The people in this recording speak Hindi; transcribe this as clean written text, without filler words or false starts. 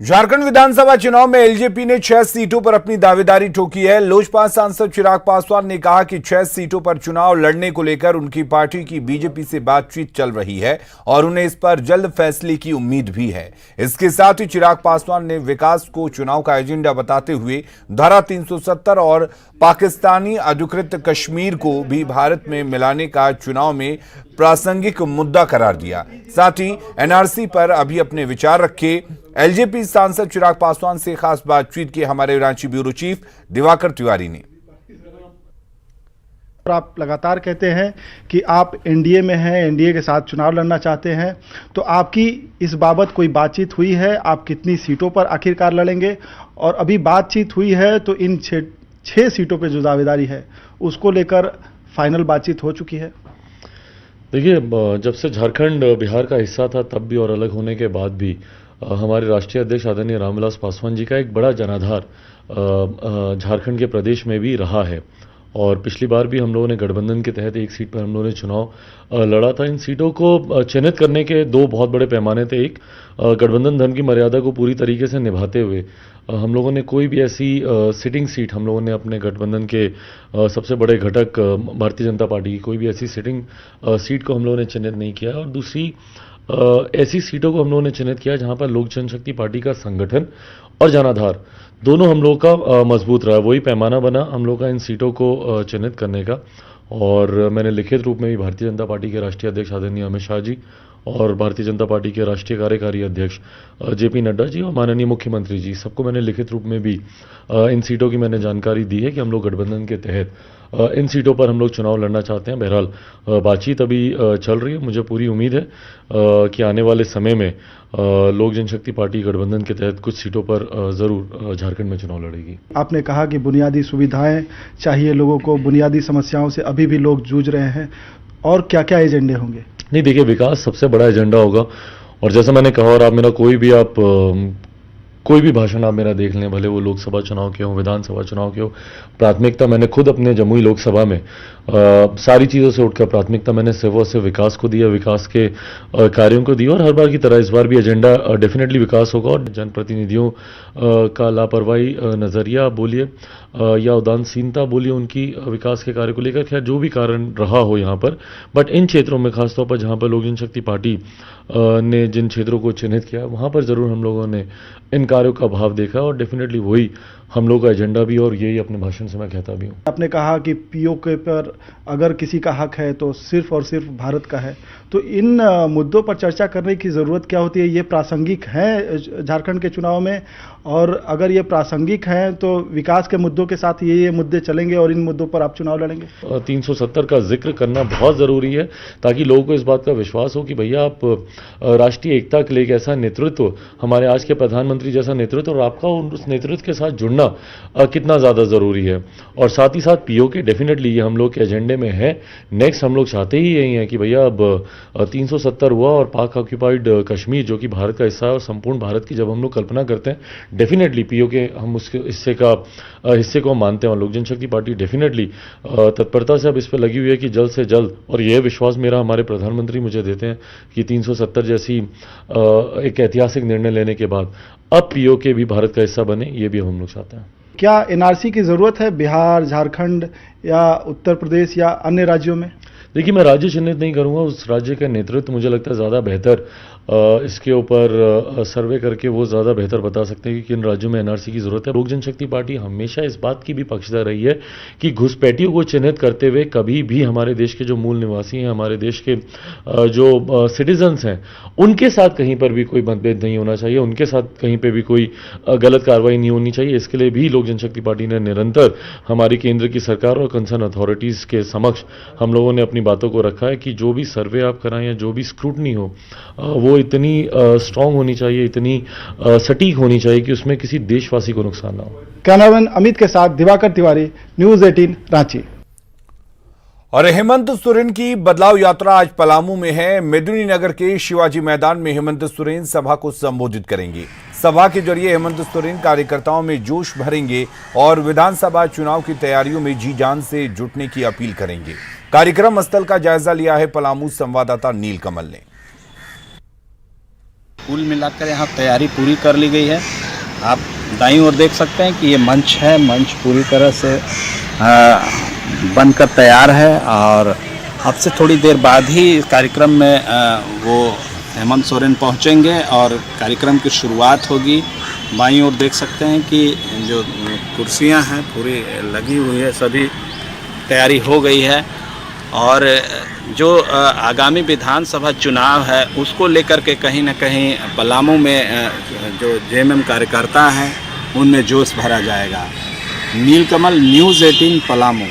झारखंड विधानसभा चुनाव में एलजेपी ने 6 सीटों पर अपनी दावेदारी ठोकी है। लोजपा सांसद चिराग पासवान ने कहा कि 6 सीटों पर चुनाव लड़ने को लेकर उनकी पार्टी की बीजेपी से बातचीत चल रही है और उन्हें इस पर जल्द फैसले की उम्मीद भी है। इसके साथ ही चिराग पासवान ने विकास को चुनाव का एजेंडा बताते हुए धारा 370 और पाकिस्तानी अधिकृत कश्मीर को भी भारत में मिलाने का चुनाव में प्रासंगिक मुद्दा करार दिया। साथ ही एनआरसी पर अभी अपने विचार रखे। एलजेपी सांसद चिराग पासवान से खास बातचीत की हमारे रांची ब्यूरो चीफ दिवाकर तिवारी ने। आप लगातार कहते हैं कि आप एनडीए में हैं, एनडीए के साथ चुनाव लड़ना चाहते हैं, तो आपकी इस बाबत कोई बातचीत हुई है? आप कितनी सीटों पर आखिरकार लड़ेंगे? और अभी बातचीत हुई है तो इन 6 सीटों पे जो दावेदारी है उसको लेकर फाइनल बातचीत हो चुकी है? देखिए, जब से झारखंड बिहार का हिस्सा था तब भी और अलग होने के बाद भी हमारे राष्ट्रीय अध्यक्ष आदरणीय रामविलास पासवान जी का एक बड़ा जनाधार झारखंड के प्रदेश में भी रहा है। और पिछली बार भी हम लोगों ने गठबंधन के तहत एक सीट पर हम लोगों ने चुनाव लड़ा था। इन सीटों को चयनित करने के 2 बहुत बड़े पैमाने थे। एक, गठबंधन धर्म की मर्यादा को पूरी तरीके से निभाते हुए हम लोगों ने कोई भी ऐसी सिटिंग सीट हम लोगों ने अपने गठबंधन के सबसे बड़े घटक भारतीय जनता पार्टी की कोई भी ऐसी सिटिंग सीट को हम लोगों ने चयनित नहीं किया। और दूसरी ऐसी सीटों को हम लोगों ने चिन्हित किया जहां पर लोक जनशक्ति पार्टी का संगठन और जनाधार दोनों हम लोग का मजबूत रहा। वही पैमाना बना हम लोग का इन सीटों को चिन्हित करने का। और मैंने लिखित रूप में भी भारतीय जनता पार्टी के राष्ट्रीय अध्यक्ष आदरणीय अमित शाह जी और भारतीय जनता पार्टी के राष्ट्रीय कार्यकारी अध्यक्ष जेपी नड्डा जी और माननीय मुख्यमंत्री जी, सबको मैंने लिखित रूप में भी इन सीटों की मैंने जानकारी दी है कि हम लोग गठबंधन के तहत इन सीटों पर हम लोग चुनाव लड़ना चाहते हैं। बहरहाल बातचीत अभी चल रही है। मुझे पूरी उम्मीद है कि आने वाले समय में लोक जनशक्ति पार्टी गठबंधन के तहत कुछ सीटों पर जरूर झारखंड में चुनाव लड़ेगी। आपने कहा कि बुनियादी सुविधाएं चाहिए लोगों को, बुनियादी समस्याओं से अभी भी लोग जूझ रहे हैं, और क्या क्या एजेंडे होंगे? नहीं, देखिए, विकास सबसे बड़ा एजेंडा होगा। और जैसा मैंने कहा, और आप मेरा कोई भी भाषण आप मेरा देख लें, भले वो लोकसभा चुनाव के हो, विधानसभा चुनाव के हो, प्राथमिकता मैंने खुद अपने जमुई लोकसभा में सारी चीज़ों से उठकर प्राथमिकता मैंने सिर्फ और सिर्फ विकास को दिया, विकास के कार्यों को दिया। और हर बार की तरह इस बार भी एजेंडा डेफिनेटली विकास होगा। और जनप्रतिनिधियों का लापरवाही नज़रिया बोलिए या उदासीनता बोलिए उनकी विकास के कार्य को लेकर, खैर जो भी कारण रहा हो यहाँ पर, बट इन क्षेत्रों में खासतौर पर जहाँ पर लोक जनशक्ति पार्टी ने जिन क्षेत्रों को चिन्हित किया वहाँ पर ज़रूर हम लोगों ने इन कार्यों का अभाव देखा। और डेफिनेटली वही हम लोग का एजेंडा भी, और यही अपने भाषण से मैं कहता भी हूँ। आपने कहा कि पीओके पर अगर किसी का हक है तो सिर्फ और सिर्फ भारत का है, तो इन मुद्दों पर चर्चा करने की ज़रूरत क्या होती है? ये प्रासंगिक है झारखंड के चुनाव में, और अगर ये प्रासंगिक हैं तो विकास के मुद्दों के साथ ये मुद्दे चलेंगे और इन मुद्दों पर आप चुनाव लड़ेंगे? 370 का जिक्र करना बहुत ज़रूरी है ताकि लोगों को इस बात का विश्वास हो कि भैया आप राष्ट्रीय एकता के लिए एक ऐसा नेतृत्व, हमारे आज के प्रधानमंत्री जैसा नेतृत्व, और आपका उस नेतृत्व के साथ जुड़ना कितना ज़्यादा ज़रूरी है। और साथ ही साथ पीओके डेफिनेटली ये हम लोग के एजेंडे में है। नेक्स्ट हम लोग चाहते ही यही है कि भैया अब 370 हुआ और पाक ऑक्यूपाइड कश्मीर जो कि भारत का हिस्सा है, और संपूर्ण भारत की जब हम लोग कल्पना करते हैं, डेफिनेटली पीओके हम उसके हिस्से को मानते हैं। और लोक जनशक्ति पार्टी डेफिनेटली तत्परता से अब इस पर लगी हुई है कि जल्द से जल्द, और यह विश्वास मेरा हमारे प्रधानमंत्री मुझे देते हैं कि 370 जैसी एक ऐतिहासिक निर्णय लेने के बाद अब पीओके भी भारत का हिस्सा बने, ये भी हम लोग चाहते हैं। क्या एनआरसी की ज़रूरत है बिहार, झारखंड या उत्तर प्रदेश या अन्य राज्यों में? देखिए, मैं राज्य चिन्हित नहीं करूंगा। उस राज्य का नेतृत्व मुझे लगता है ज़्यादा बेहतर इसके ऊपर सर्वे करके वो ज़्यादा बेहतर बता सकते हैं कि किन राज्यों में एनआरसी की ज़रूरत है। लोक जनशक्ति पार्टी हमेशा इस बात की भी पक्षधर रही है कि घुसपैठियों को चिन्हित करते हुए कभी भी हमारे देश के जो मूल निवासी हैं, हमारे देश के जो सिटीजन्स हैं, उनके साथ कहीं पर भी कोई मतभेद नहीं होना चाहिए, उनके साथ कहीं पर भी कोई गलत कार्रवाई नहीं होनी चाहिए। इसके लिए भी लोक जनशक्ति पार्टी ने निरंतर हमारी केंद्र की सरकार और कंसर्न अथॉरिटीज़ के समक्ष हम लोगों ने अपनी बातों को रखा है कि जो भी सर्वे आप कराएं या जो भी स्क्रूटनी हो वो इतनी स्ट्रांग होनी चाहिए, इतनी सटीक होनी चाहिए कि उसमें किसी देशवासी को नुकसान ना हो। कैमरामैन अमित के साथ दिवाकर तिवारी, न्यूज़ 18 रांची। और हेमंत सोरेन की बदलाव यात्रा आज पलामू में है। मेदिनीनगर के शिवाजी मैदान में हेमंत सोरेन सभा को संबोधित करेंगे। सभा के जरिए हेमंत सोरेन कार्यकर्ताओं में जोश भरेंगे और विधानसभा चुनाव की तैयारियों में जी जान से जुटने की अपील करेंगे। कार्यक्रम स्थल का जायजा लिया है पलामू संवाददाता नील कमल ने। कुल मिलाकर यहाँ तैयारी पूरी कर ली गई है। आप दाईं ओर देख सकते हैं कि ये मंच है, मंच पूरी तरह से बनकर तैयार है और अब से थोड़ी देर बाद ही इस कार्यक्रम में वो हेमंत सोरेन पहुंचेंगे और कार्यक्रम की शुरुआत होगी। बाईं ओर देख सकते हैं कि जो कुर्सियां हैं पूरी लगी हुई है, सभी तैयारी हो गई है और जो आगामी विधानसभा चुनाव है उसको लेकर के कहीं ना कहीं पलामू में जो जेएमएम कार्यकर्ता हैं उनमें जोश भरा जाएगा। नीलकमल, न्यूज़ 18 पलामू।